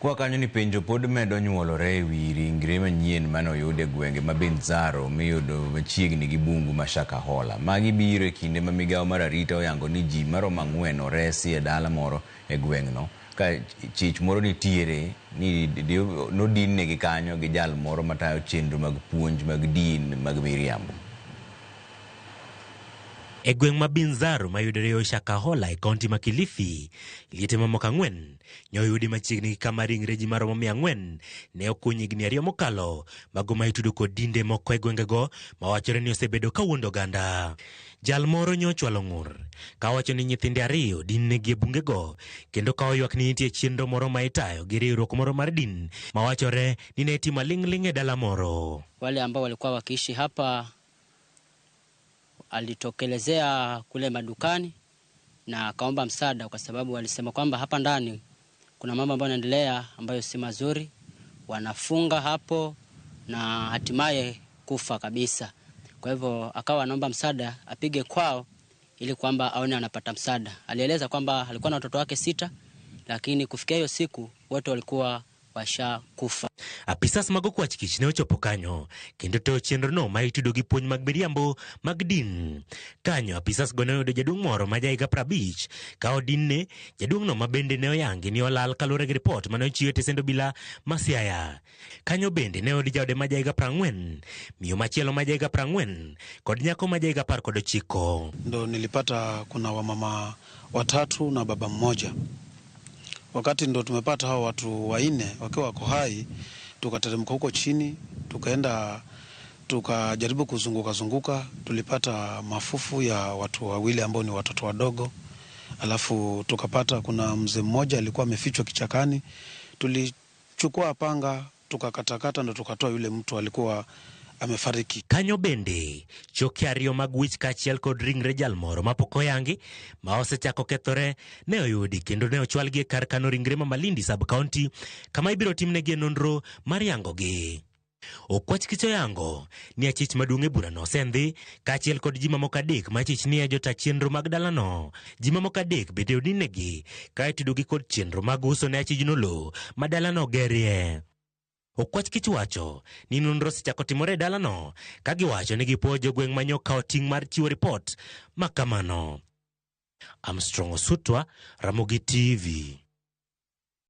Kwa kanyo ni penjo pod medo nyuolore ewi ringre manyien mane oyud e gwenge ma Binzaro miyudo machiegni gi bungu ma Shakahola. Magi biro e kinde ma migawo mar arita oyango ni ji maromo 4 oresi e dala moro e gweng'no ka chich moro nitiere ni nodin negi kanyo gi jal moro matayo chenro mag puonj mag din mag miriambo. E gweng' ma Binzaro mayudore yo Shakahola e kaunti ma Kilifi, liete mamoko 4 nyoyudi machiegni kama ringre ji maromo 400 ne okuny higni 2 mokalo, mago ma itudo kod dinde moko e gwengego mawachore ni osebedo kawuondo oganda. Jal moro nyochwalo ng'ur kawacho ni nyithinde 2 din negi e bungego, kendo ka oywak ni nitie chenro moro ma itayo gi riwruok moro mar din mawachore ni ne timo ling' e dala moro. Wale ambao walikuwa wakiishi hapa alitokelezea kule madukani na akaomba msaada, kwa sababu walisema kwamba hapa ndani kuna mambo ambayo yanaendelea ambayo si mazuri, wanafunga hapo na hatimaye kufa kabisa. Kwa hivyo akawa anaomba msaada apige kwao ili kwamba aone anapata msaada. Alieleza kwamba alikuwa na watoto wake 6, lakini kufikia hiyo siku wote walikuwa washa kufa. Apisas mago kwa chikich ne ochopo kanyo kendo to chenro no ma itudo gi puonj mag miriambo mag din. Kanyo apisas go ne oyudo jaduong' moro ma ja higa 50 ka odinne jaduong' no ma bende ne oyangi ni olal kaluwore gi ripot mane ochiw e tesend obila ma Siaya. Kanyo bende ne oyudo jaode ma ja higa 40, miyo machielo ma ja higa 40 kod nyako ma ja higa 19. Ndo nilipata kuna wamama 3 na baba mmoja. Wakati ndo tumepata hao watu 4 wakiwa wako hai, tukateremka huko chini, tukaenda tukajaribu kuzunguka, tulipata mafufu ya watu 2 ambao ni watoto wadogo. Alafu tukapata kuna mzee mmoja alikuwa amefichwa kichakani. Tulichukua panga, tukakatakata ndo tukatoa yule mtu alikuwa amefariki. Kanyo bende choke 2 mag wich kachiel kod ringre jal moro mapok oyangi ma osechako kethore ne oyudi kendo ne ochwalgi e kar kano ringre ma Malindi sub county kama ibiro timnegi nonro mar yangogi. Okwach kicho yango ni achich maduong' e burano osendhi kachiel kod ji mamoko 3 ma achich ni e jota chenro mag dalano. Ji mamoko 3 bende odinegi ka itudogi kod chenro mag uso ne achijno lo ma dalano gerie. Okwach kich wacho ni nonro sechako timore e dalano ka giwacho ni gipo jogweng' manyo kao ting' mar chiwo ripot makamano. Armstrong Osutwa, Ramogi TV.